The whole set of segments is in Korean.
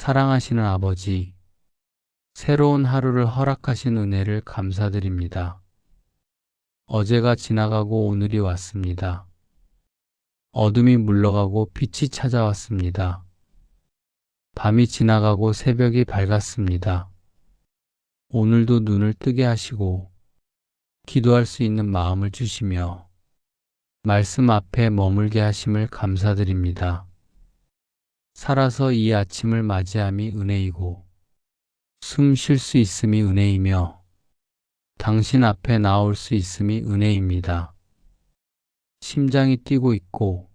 사랑하시는 아버지, 새로운 하루를 허락하신 은혜를 감사드립니다. 어제가 지나가고 오늘이 왔습니다. 어둠이 물러가고 빛이 찾아왔습니다. 밤이 지나가고 새벽이 밝았습니다. 오늘도 눈을 뜨게 하시고 기도할 수 있는 마음을 주시며 말씀 앞에 머물게 하심을 감사드립니다. 살아서 이 아침을 맞이함이 은혜이고 숨 쉴 수 있음이 은혜이며 당신 앞에 나올 수 있음이 은혜입니다. 심장이 뛰고 있고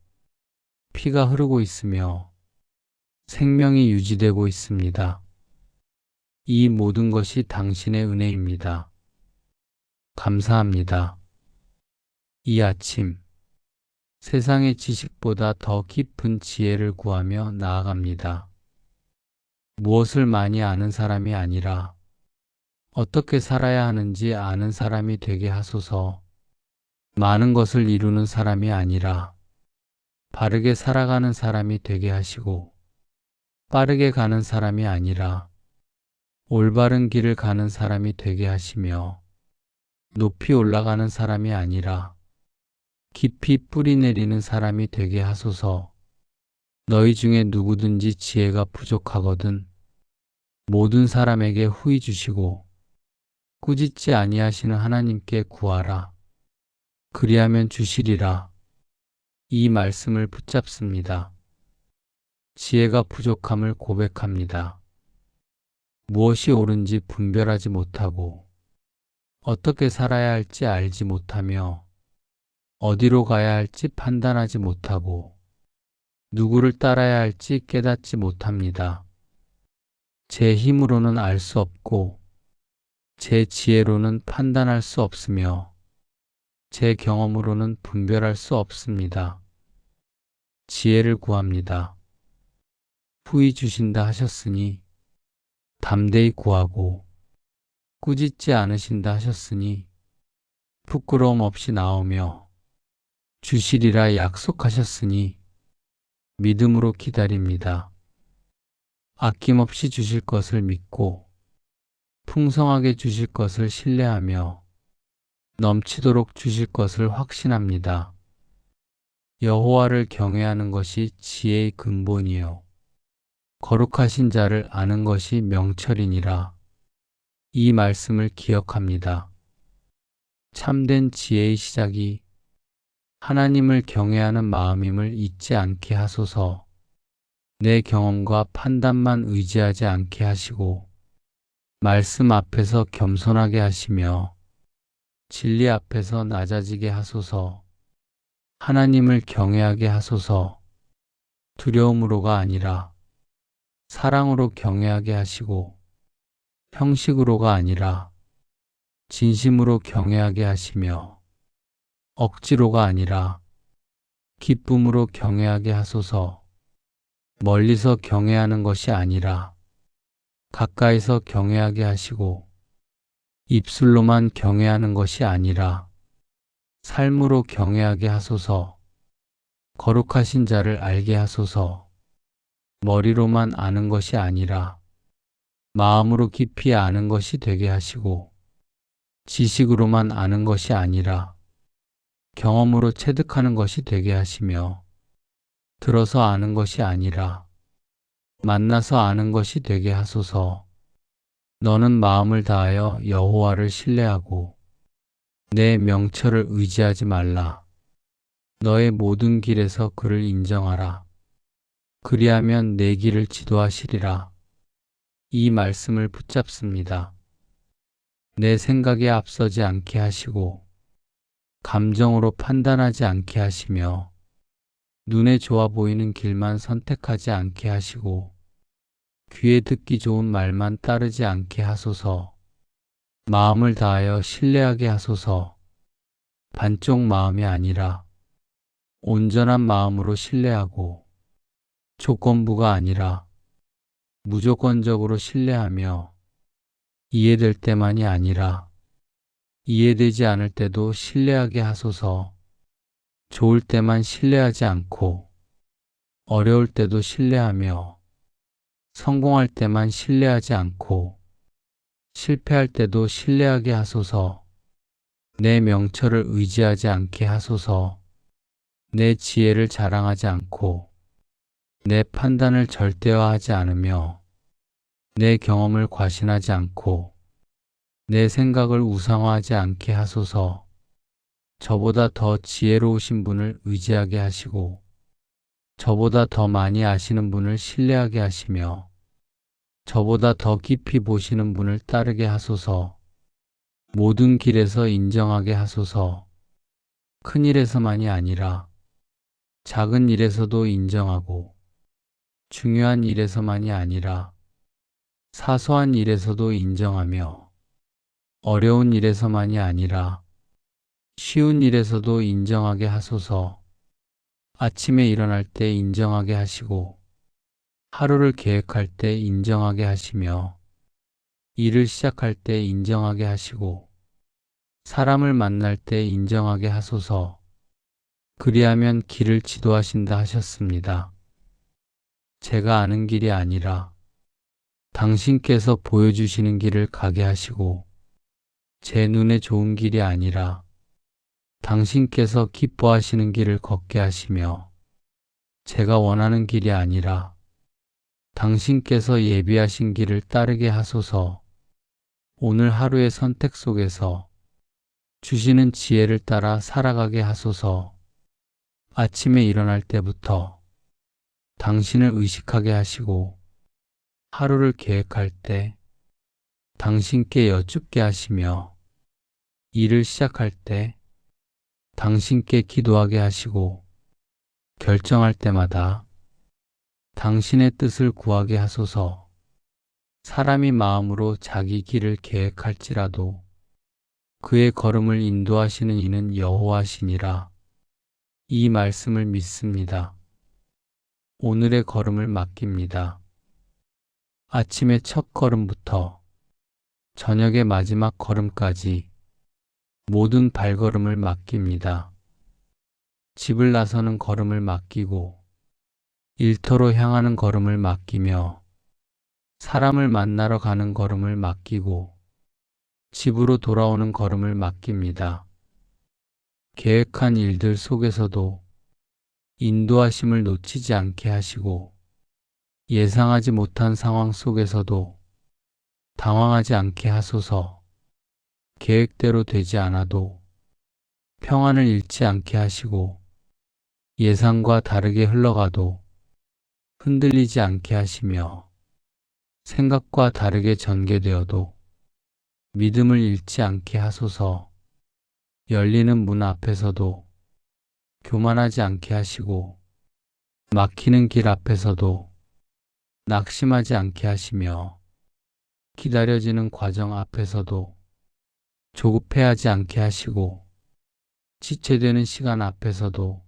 피가 흐르고 있으며 생명이 유지되고 있습니다. 이 모든 것이 당신의 은혜입니다. 감사합니다. 이 아침 세상의 지식보다 더 깊은 지혜를 구하며 나아갑니다. 무엇을 많이 아는 사람이 아니라 어떻게 살아야 하는지 아는 사람이 되게 하소서. 많은 것을 이루는 사람이 아니라 바르게 살아가는 사람이 되게 하시고 빠르게 가는 사람이 아니라 올바른 길을 가는 사람이 되게 하시며 높이 올라가는 사람이 아니라 깊이 뿌리 내리는 사람이 되게 하소서. 너희 중에 누구든지 지혜가 부족하거든 모든 사람에게 후히 주시고 꾸짖지 아니하시는 하나님께 구하라. 그리하면 주시리라. 이 말씀을 붙잡습니다. 지혜가 부족함을 고백합니다. 무엇이 옳은지 분별하지 못하고 어떻게 살아야 할지 알지 못하며 어디로 가야 할지 판단하지 못하고 누구를 따라야 할지 깨닫지 못합니다. 제 힘으로는 알 수 없고 제 지혜로는 판단할 수 없으며 제 경험으로는 분별할 수 없습니다. 지혜를 구합니다. 후히 주신다 하셨으니 담대히 구하고 꾸짖지 않으신다 하셨으니 부끄러움 없이 나오며 주시리라 약속하셨으니 믿음으로 기다립니다. 아낌없이 주실 것을 믿고 풍성하게 주실 것을 신뢰하며 넘치도록 주실 것을 확신합니다. 여호와를 경외하는 것이 지혜의 근본이요 거룩하신 자를 아는 것이 명철이니라. 이 말씀을 기억합니다. 참된 지혜의 시작이 하나님을 경외하는 마음임을 잊지 않게 하소서. 내 경험과 판단만 의지하지 않게 하시고 말씀 앞에서 겸손하게 하시며 진리 앞에서 낮아지게 하소서. 하나님을 경외하게 하소서. 두려움으로가 아니라 사랑으로 경외하게 하시고 형식으로가 아니라 진심으로 경외하게 하시며 억지로가 아니라 기쁨으로 경외하게 하소서. 멀리서 경외하는 것이 아니라 가까이서 경외하게 하시고 입술로만 경외하는 것이 아니라 삶으로 경외하게 하소서. 거룩하신 자를 알게 하소서. 머리로만 아는 것이 아니라 마음으로 깊이 아는 것이 되게 하시고 지식으로만 아는 것이 아니라 경험으로 체득하는 것이 되게 하시며 들어서 아는 것이 아니라 만나서 아는 것이 되게 하소서. 너는 마음을 다하여 여호와를 신뢰하고 내 명철을 의지하지 말라. 너의 모든 길에서 그를 인정하라. 그리하면 내 길을 지도하시리라. 이 말씀을 붙잡습니다. 내 생각에 앞서지 않게 하시고 감정으로 판단하지 않게 하시며 눈에 좋아 보이는 길만 선택하지 않게 하시고 귀에 듣기 좋은 말만 따르지 않게 하소서. 마음을 다하여 신뢰하게 하소서. 반쪽 마음이 아니라 온전한 마음으로 신뢰하고 조건부가 아니라 무조건적으로 신뢰하며 이해될 때만이 아니라 이해되지 않을 때도 신뢰하게 하소서. 좋을 때만 신뢰하지 않고 어려울 때도 신뢰하며 성공할 때만 신뢰하지 않고 실패할 때도 신뢰하게 하소서. 내 명철을 의지하지 않게 하소서. 내 지혜를 자랑하지 않고 내 판단을 절대화하지 않으며 내 경험을 과신하지 않고 내 생각을 우상화하지 않게 하소서. 저보다 더 지혜로우신 분을 의지하게 하시고 저보다 더 많이 아시는 분을 신뢰하게 하시며 저보다 더 깊이 보시는 분을 따르게 하소서. 모든 길에서 인정하게 하소서. 큰 일에서만이 아니라 작은 일에서도 인정하고 중요한 일에서만이 아니라 사소한 일에서도 인정하며 어려운 일에서만이 아니라 쉬운 일에서도 인정하게 하소서. 아침에 일어날 때 인정하게 하시고 하루를 계획할 때 인정하게 하시며 일을 시작할 때 인정하게 하시고 사람을 만날 때 인정하게 하소서. 그리하면 길을 지도하신다 하셨습니다. 제가 아는 길이 아니라 당신께서 보여주시는 길을 가게 하시고 제 눈에 좋은 길이 아니라 당신께서 기뻐하시는 길을 걷게 하시며 제가 원하는 길이 아니라 당신께서 예비하신 길을 따르게 하소서. 오늘 하루의 선택 속에서 주시는 지혜를 따라 살아가게 하소서. 아침에 일어날 때부터 당신을 의식하게 하시고 하루를 계획할 때 당신께 여쭙게 하시며 일을 시작할 때 당신께 기도하게 하시고 결정할 때마다 당신의 뜻을 구하게 하소서. 사람이 마음으로 자기 길을 계획할지라도 그의 걸음을 인도하시는 이는 여호와시니라. 이 말씀을 믿습니다. 오늘의 걸음을 맡깁니다. 아침의 첫 걸음부터 저녁의 마지막 걸음까지 모든 발걸음을 맡깁니다. 집을 나서는 걸음을 맡기고 일터로 향하는 걸음을 맡기며 사람을 만나러 가는 걸음을 맡기고 집으로 돌아오는 걸음을 맡깁니다. 계획한 일들 속에서도 인도하심을 놓치지 않게 하시고 예상하지 못한 상황 속에서도 당황하지 않게 하소서. 계획대로 되지 않아도 평안을 잃지 않게 하시고 예상과 다르게 흘러가도 흔들리지 않게 하시며 생각과 다르게 전개되어도 믿음을 잃지 않게 하소서. 열리는 문 앞에서도 교만하지 않게 하시고 막히는 길 앞에서도 낙심하지 않게 하시며 기다려지는 과정 앞에서도 조급해하지 않게 하시고 지체되는 시간 앞에서도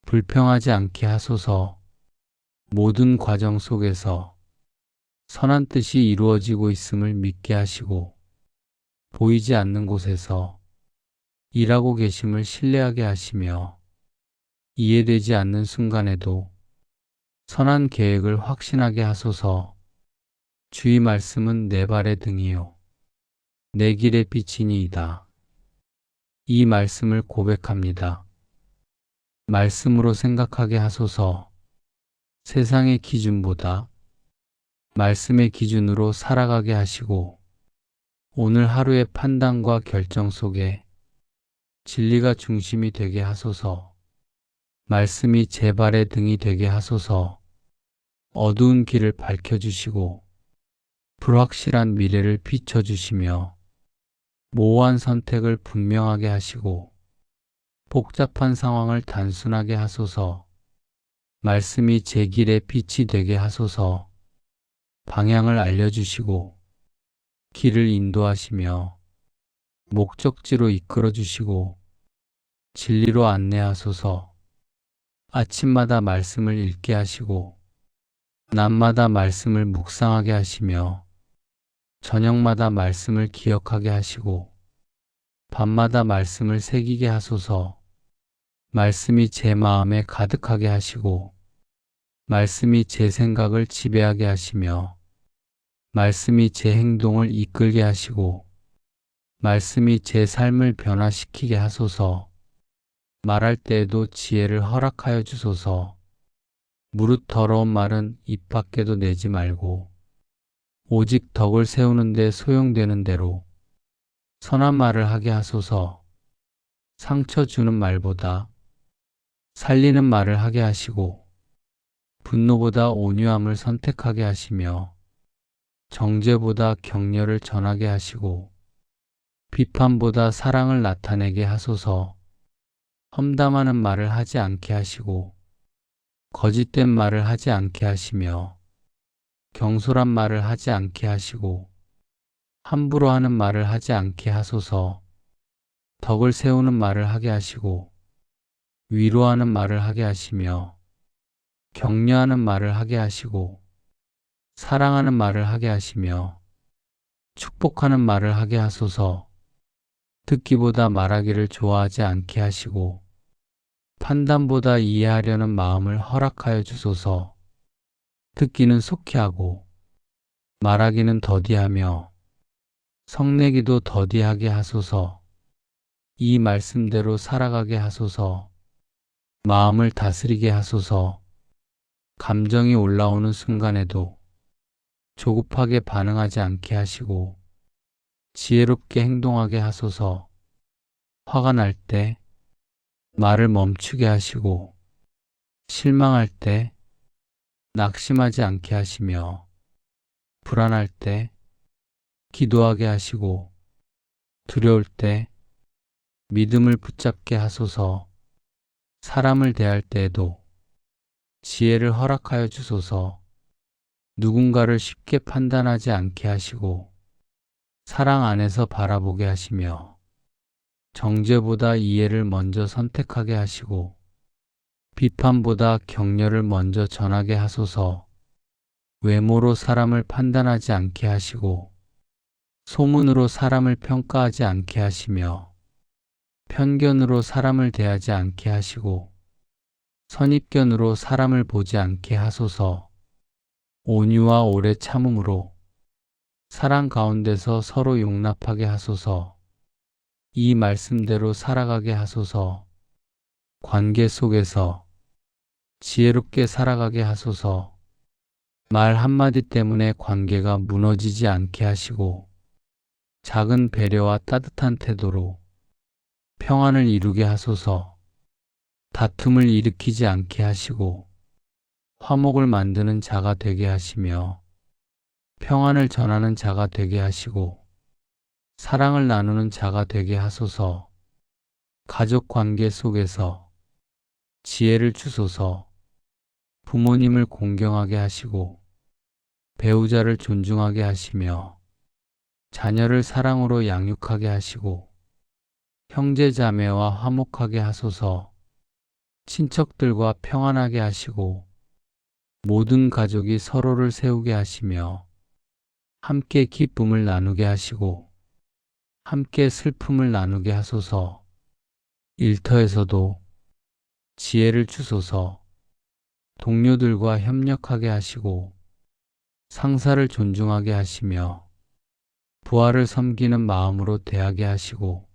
불평하지 않게 하소서. 모든 과정 속에서 선한 뜻이 이루어지고 있음을 믿게 하시고 보이지 않는 곳에서 일하고 계심을 신뢰하게 하시며 이해되지 않는 순간에도 선한 계획을 확신하게 하소서. 주의 말씀은 내 발의 등이요 내 길의 빛이니이다. 이 말씀을 고백합니다. 말씀으로 생각하게 하소서. 세상의 기준보다 말씀의 기준으로 살아가게 하시고 오늘 하루의 판단과 결정 속에 진리가 중심이 되게 하소서. 말씀이 제 발의 등이 되게 하소서. 어두운 길을 밝혀주시고 불확실한 미래를 비춰주시며 모호한 선택을 분명하게 하시고 복잡한 상황을 단순하게 하소서. 말씀이 제 길의 빛이 되게 하소서. 방향을 알려주시고 길을 인도하시며 목적지로 이끌어주시고 진리로 안내하소서. 아침마다 말씀을 읽게 하시고 낮마다 말씀을 묵상하게 하시며 저녁마다 말씀을 기억하게 하시고 밤마다 말씀을 새기게 하소서. 말씀이 제 마음에 가득하게 하시고 말씀이 제 생각을 지배하게 하시며 말씀이 제 행동을 이끌게 하시고 말씀이 제 삶을 변화시키게 하소서. 말할 때에도 지혜를 허락하여 주소서. 무릇 더러운 말은 입 밖에도 내지 말고 오직 덕을 세우는 데 소용되는 대로 선한 말을 하게 하소서. 상처 주는 말보다 살리는 말을 하게 하시고 분노보다 온유함을 선택하게 하시며 정죄보다 격려를 전하게 하시고 비판보다 사랑을 나타내게 하소서. 험담하는 말을 하지 않게 하시고 거짓된 말을 하지 않게 하시며 경솔한 말을 하지 않게 하시고 함부로 하는 말을 하지 않게 하소서. 덕을 세우는 말을 하게 하시고 위로하는 말을 하게 하시며 격려하는 말을 하게 하시고 사랑하는 말을 하게 하시며 축복하는 말을 하게 하소서. 듣기보다 말하기를 좋아하지 않게 하시고 판단보다 이해하려는 마음을 허락하여 주소서. 듣기는 속히 하고 말하기는 더디하며 성내기도 더디하게 하소서. 이 말씀대로 살아가게 하소서. 마음을 다스리게 하소서. 감정이 올라오는 순간에도 조급하게 반응하지 않게 하시고 지혜롭게 행동하게 하소서. 화가 날 때 말을 멈추게 하시고 실망할 때 낙심하지 않게 하시며 불안할 때 기도하게 하시고 두려울 때 믿음을 붙잡게 하소서. 사람을 대할 때에도 지혜를 허락하여 주소서. 누군가를 쉽게 판단하지 않게 하시고 사랑 안에서 바라보게 하시며 정죄보다 이해를 먼저 선택하게 하시고 비판보다 격려를 먼저 전하게 하소서. 외모로 사람을 판단하지 않게 하시고 소문으로 사람을 평가하지 않게 하시며 편견으로 사람을 대하지 않게 하시고 선입견으로 사람을 보지 않게 하소서. 온유와 오래 참음으로 사랑 가운데서 서로 용납하게 하소서. 이 말씀대로 살아가게 하소서. 관계 속에서 지혜롭게 살아가게 하소서. 말 한마디 때문에 관계가 무너지지 않게 하시고 작은 배려와 따뜻한 태도로 평안을 이루게 하소서. 다툼을 일으키지 않게 하시고 화목을 만드는 자가 되게 하시며 평안을 전하는 자가 되게 하시고 사랑을 나누는 자가 되게 하소서. 가족 관계 속에서 지혜를 주소서. 부모님을 공경하게 하시고 배우자를 존중하게 하시며 자녀를 사랑으로 양육하게 하시고 형제 자매와 화목하게 하소서. 친척들과 평안하게 하시고 모든 가족이 서로를 세우게 하시며 함께 기쁨을 나누게 하시고 함께 슬픔을 나누게 하소서. 일터에서도 지혜를 주소서. 동료들과 협력하게 하시고 상사를 존중하게 하시며 부하를 섬기는 마음으로 대하게 하시고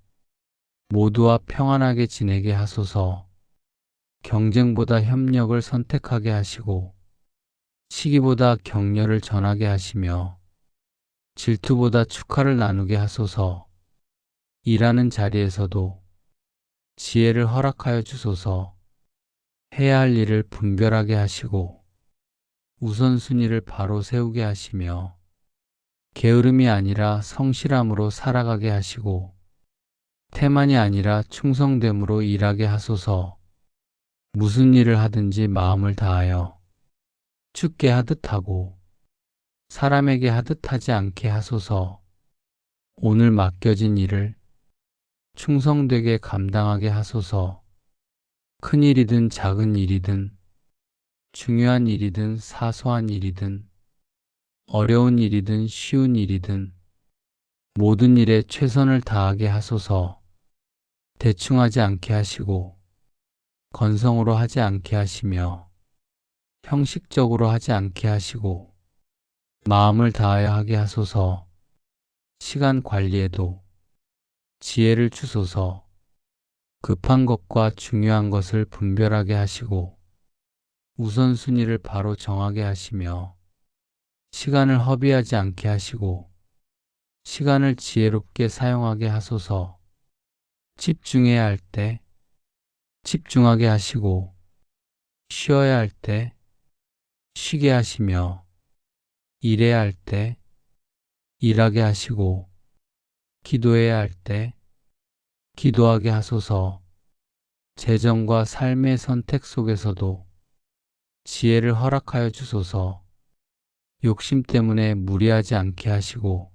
모두와 평안하게 지내게 하소서. 경쟁보다 협력을 선택하게 하시고 시기보다 격려를 전하게 하시며 질투보다 축하를 나누게 하소서. 일하는 자리에서도 지혜를 허락하여 주소서. 해야 할 일을 분별하게 하시고 우선순위를 바로 세우게 하시며 게으름이 아니라 성실함으로 살아가게 하시고 태만이 아니라 충성됨으로 일하게 하소서. 무슨 일을 하든지 마음을 다하여 주께 하듯 하고 사람에게 하듯 하지 않게 하소서. 오늘 맡겨진 일을 충성되게 감당하게 하소서. 큰 일이든 작은 일이든 중요한 일이든 사소한 일이든 어려운 일이든 쉬운 일이든 모든 일에 최선을 다하게 하소서. 대충 하지 않게 하시고 건성으로 하지 않게 하시며 형식적으로 하지 않게 하시고 마음을 다하여 하게 하소서. 시간 관리에도 지혜를 주소서. 급한 것과 중요한 것을 분별하게 하시고 우선순위를 바로 정하게 하시며 시간을 허비하지 않게 하시고 시간을 지혜롭게 사용하게 하소서. 집중해야 할 때 집중하게 하시고 쉬어야 할 때 쉬게 하시며 일해야 할 때 일하게 하시고 기도해야 할 때 기도하게 하소서. 재정과 삶의 선택 속에서도 지혜를 허락하여 주소서. 욕심 때문에 무리하지 않게 하시고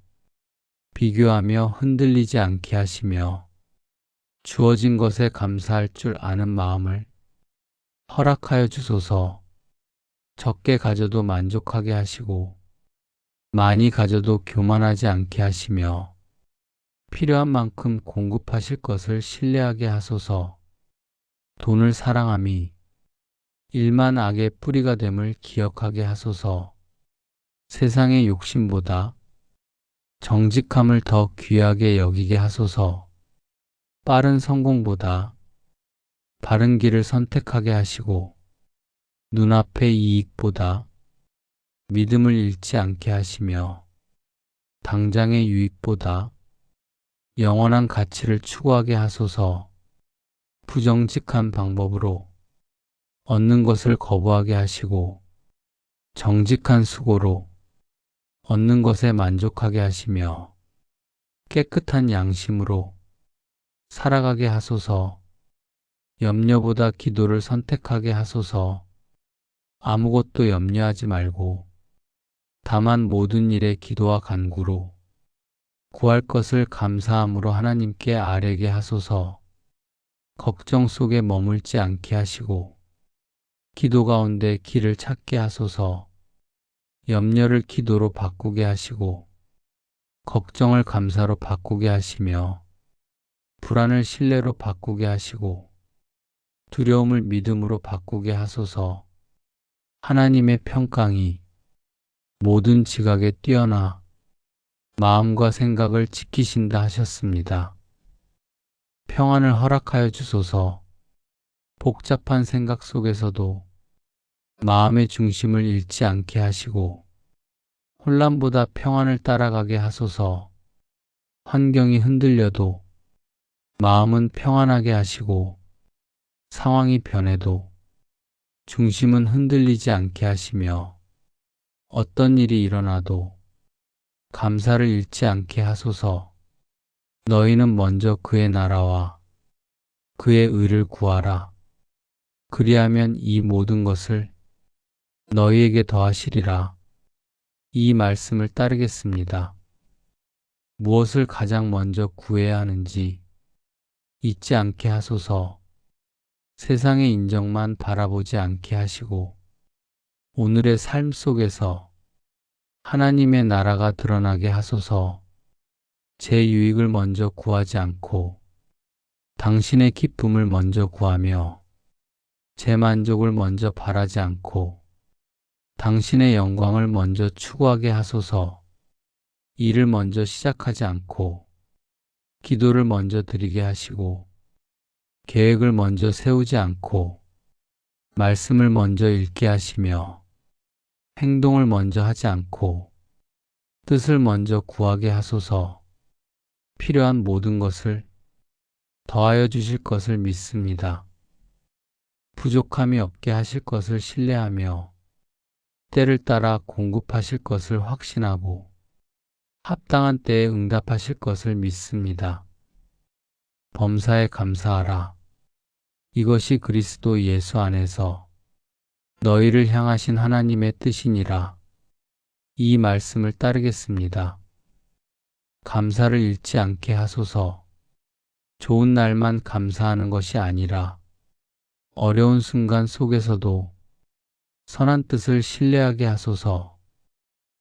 비교하며 흔들리지 않게 하시며 주어진 것에 감사할 줄 아는 마음을 허락하여 주소서. 적게 가져도 만족하게 하시고 많이 가져도 교만하지 않게 하시며 필요한 만큼 공급하실 것을 신뢰하게 하소서. 돈을 사랑함이 일만 악의 뿌리가 됨을 기억하게 하소서. 세상의 욕심보다 정직함을 더 귀하게 여기게 하소서. 빠른 성공보다 바른 길을 선택하게 하시고 눈앞의 이익보다 믿음을 잃지 않게 하시며 당장의 유익보다 영원한 가치를 추구하게 하소서. 부정직한 방법으로 얻는 것을 거부하게 하시고 정직한 수고로 얻는 것에 만족하게 하시며 깨끗한 양심으로 살아가게 하소서. 염려보다 기도를 선택하게 하소서. 아무것도 염려하지 말고 다만 모든 일에 기도와 간구로 구할 것을 감사함으로 하나님께 아뢰게 하소서. 걱정 속에 머물지 않게 하시고 기도 가운데 길을 찾게 하소서. 염려를 기도로 바꾸게 하시고 걱정을 감사로 바꾸게 하시며 불안을 신뢰로 바꾸게 하시고 두려움을 믿음으로 바꾸게 하소서. 하나님의 평강이 모든 지각에 뛰어나 마음과 생각을 지키신다 하셨습니다. 평안을 허락하여 주소서. 복잡한 생각 속에서도 마음의 중심을 잃지 않게 하시고 혼란보다 평안을 따라가게 하소서. 환경이 흔들려도 마음은 평안하게 하시고 상황이 변해도 중심은 흔들리지 않게 하시며 어떤 일이 일어나도 감사를 잃지 않게 하소서. 너희는 먼저 그의 나라와 그의 의를 구하라. 그리하면 이 모든 것을 너희에게 더하시리라. 이 말씀을 따르겠습니다. 무엇을 가장 먼저 구해야 하는지 잊지 않게 하소서. 세상의 인정만 바라보지 않게 하시고 오늘의 삶 속에서 하나님의 나라가 드러나게 하소서. 제 유익을 먼저 구하지 않고 당신의 기쁨을 먼저 구하며 제 만족을 먼저 바라지 않고 당신의 영광을 먼저 추구하게 하소서. 일을 먼저 시작하지 않고 기도를 먼저 드리게 하시고 계획을 먼저 세우지 않고 말씀을 먼저 읽게 하시며 행동을 먼저 하지 않고 뜻을 먼저 구하게 하소서. 필요한 모든 것을 더하여 주실 것을 믿습니다. 부족함이 없게 하실 것을 신뢰하며 때를 따라 공급하실 것을 확신하고 합당한 때에 응답하실 것을 믿습니다. 범사에 감사하라. 이것이 그리스도 예수 안에서 너희를 향하신 하나님의 뜻이니라. 이 말씀을 따르겠습니다. 감사를 잃지 않게 하소서. 좋은 날만 감사하는 것이 아니라 어려운 순간 속에서도 선한 뜻을 신뢰하게 하소서.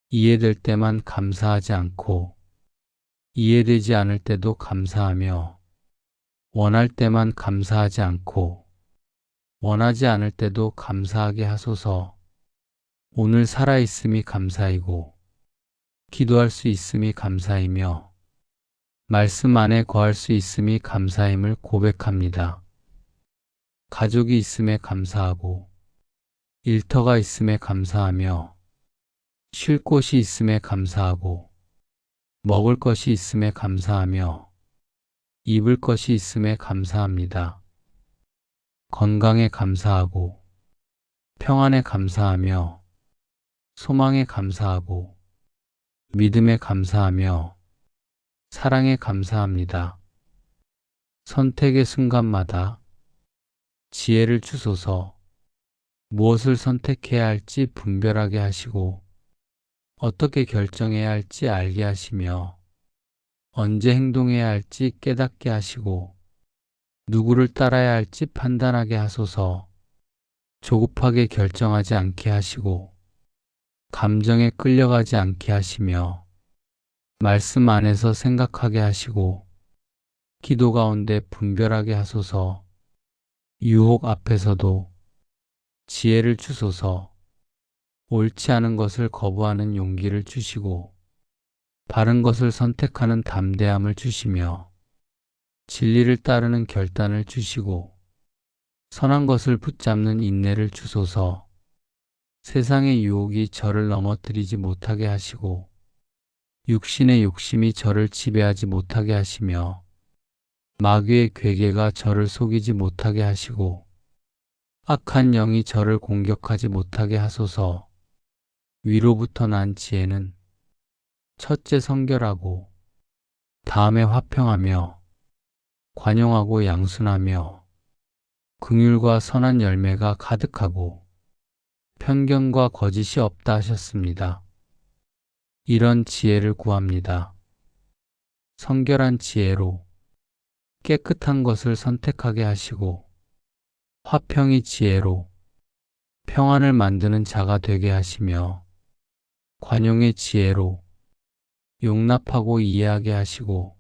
이해될 때만 감사하지 않고 이해되지 않을 때도 감사하며 원할 때만 감사하지 않고 원하지 않을 때도 감사하게 하소서. 오늘 살아있음이 감사이고 기도할 수 있음이 감사이며 말씀 안에 거할 수 있음이 감사임을 고백합니다. 가족이 있음에 감사하고 일터가 있음에 감사하며 쉴 곳이 있음에 감사하고 먹을 것이 있음에 감사하며 입을 것이 있음에 감사합니다. 건강에 감사하고 평안에 감사하며 소망에 감사하고 믿음에 감사하며 사랑에 감사합니다. 선택의 순간마다 지혜를 주소서. 무엇을 선택해야 할지 분별하게 하시고 어떻게 결정해야 할지 알게 하시며 언제 행동해야 할지 깨닫게 하시고 누구를 따라야 할지 판단하게 하소서. 조급하게 결정하지 않게 하시고 감정에 끌려가지 않게 하시며 말씀 안에서 생각하게 하시고 기도 가운데 분별하게 하소서. 유혹 앞에서도 지혜를 주소서. 옳지 않은 것을 거부하는 용기를 주시고 바른 것을 선택하는 담대함을 주시며 진리를 따르는 결단을 주시고 선한 것을 붙잡는 인내를 주소서. 세상의 유혹이 저를 넘어뜨리지 못하게 하시고 육신의 욕심이 저를 지배하지 못하게 하시며 마귀의 괴계가 저를 속이지 못하게 하시고 악한 영이 저를 공격하지 못하게 하소서. 위로부터 난 지혜는 첫째 성결하고 다음에 화평하며 관용하고 양순하며 긍휼과 선한 열매가 가득하고 편견과 거짓이 없다 하셨습니다. 이런 지혜를 구합니다. 성결한 지혜로 깨끗한 것을 선택하게 하시고 화평이 지혜로 평안을 만드는 자가 되게 하시며 관용의 지혜로 용납하고 이해하게 하시고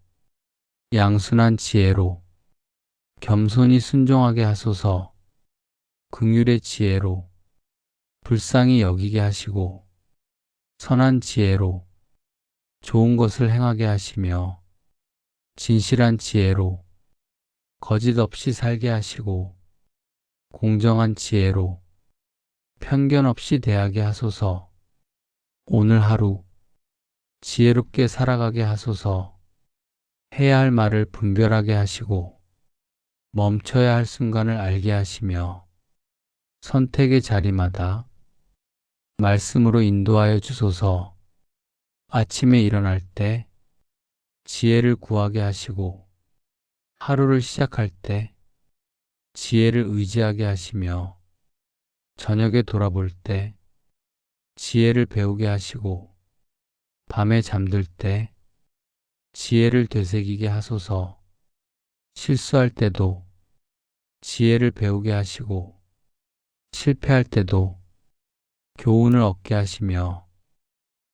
양순한 지혜로 겸손히 순종하게 하소서. 긍휼의 지혜로 불쌍히 여기게 하시고 선한 지혜로 좋은 것을 행하게 하시며 진실한 지혜로 거짓 없이 살게 하시고 공정한 지혜로 편견 없이 대하게 하소서. 오늘 하루 지혜롭게 살아가게 하소서. 해야 할 말을 분별하게 하시고 멈춰야 할 순간을 알게 하시며 선택의 자리마다 말씀으로 인도하여 주소서. 아침에 일어날 때 지혜를 구하게 하시고 하루를 시작할 때 지혜를 의지하게 하시며 저녁에 돌아볼 때 지혜를 배우게 하시고 밤에 잠들 때 지혜를 되새기게 하소서. 실수할 때도 지혜를 배우게 하시고 실패할 때도 교훈을 얻게 하시며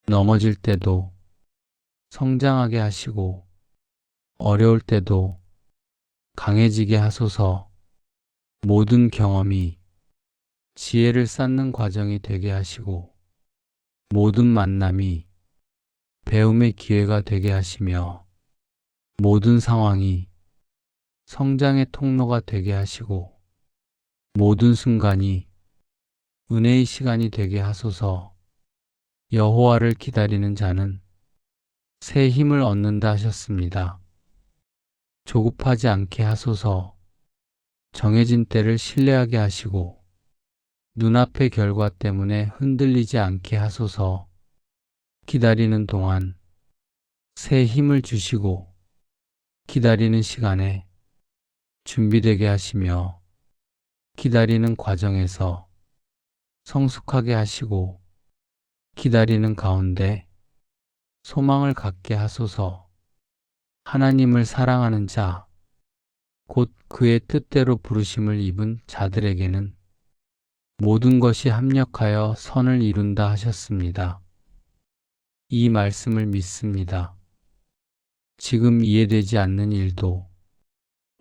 넘어질 때도 성장하게 하시고 어려울 때도 강해지게 하소서. 모든 경험이 지혜를 쌓는 과정이 되게 하시고 모든 만남이 배움의 기회가 되게 하시며 모든 상황이 성장의 통로가 되게 하시고 모든 순간이 은혜의 시간이 되게 하소서. 여호와를 기다리는 자는 새 힘을 얻는다 하셨습니다. 조급하지 않게 하소서. 정해진 때를 신뢰하게 하시고 눈앞의 결과 때문에 흔들리지 않게 하소서. 기다리는 동안 새 힘을 주시고 기다리는 시간에 준비되게 하시며 기다리는 과정에서 성숙하게 하시고 기다리는 가운데 소망을 갖게 하소서. 하나님을 사랑하는 자, 곧 그의 뜻대로 부르심을 입은 자들에게는 모든 것이 합력하여 선을 이룬다 하셨습니다. 이 말씀을 믿습니다. 지금 이해되지 않는 일도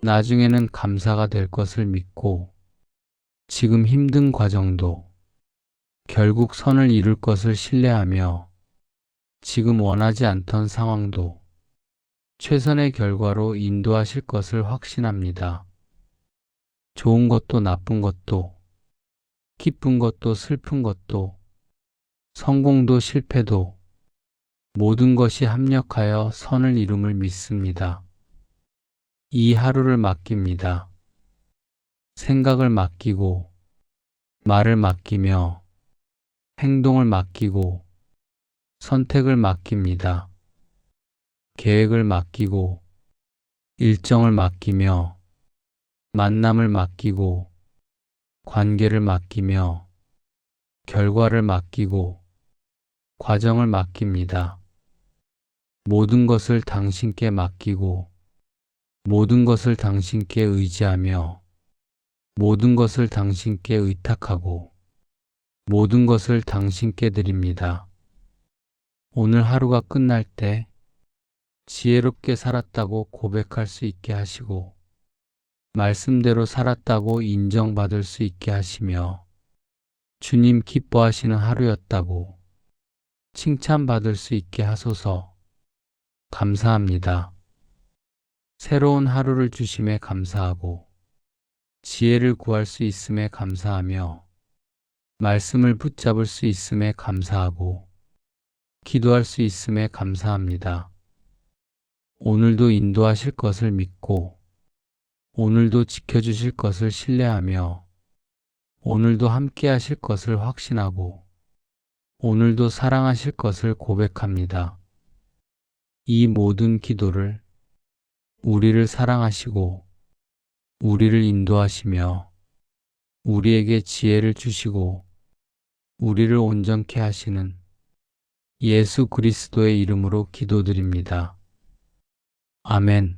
나중에는 감사가 될 것을 믿고 지금 힘든 과정도 결국 선을 이룰 것을 신뢰하며 지금 원하지 않던 상황도 최선의 결과로 인도하실 것을 확신합니다. 좋은 것도 나쁜 것도, 기쁜 것도 슬픈 것도, 성공도 실패도 모든 것이 합력하여 선을 이룸을 믿습니다. 이 하루를 맡깁니다. 생각을 맡기고, 말을 맡기며, 행동을 맡기고, 선택을 맡깁니다. 계획을 맡기고, 일정을 맡기며, 만남을 맡기고, 관계를 맡기며, 결과를 맡기고, 과정을 맡깁니다. 모든 것을 당신께 맡기고, 모든 것을 당신께 의지하며, 모든 것을 당신께 의탁하고, 모든 것을 당신께 드립니다. 오늘 하루가 끝날 때 지혜롭게 살았다고 고백할 수 있게 하시고, 말씀대로 살았다고 인정받을 수 있게 하시며, 주님 기뻐하시는 하루였다고 칭찬받을 수 있게 하소서. 감사합니다. 새로운 하루를 주심에 감사하고, 지혜를 구할 수 있음에 감사하며, 말씀을 붙잡을 수 있음에 감사하고, 기도할 수 있음에 감사합니다. 오늘도 인도하실 것을 믿고, 오늘도 지켜주실 것을 신뢰하며, 오늘도 함께 하실 것을 확신하고, 오늘도 사랑하실 것을 고백합니다. 이 모든 기도를 우리를 사랑하시고, 우리를 인도하시며, 우리에게 지혜를 주시고, 우리를 온전케 하시는 예수 그리스도의 이름으로 기도드립니다. 아멘.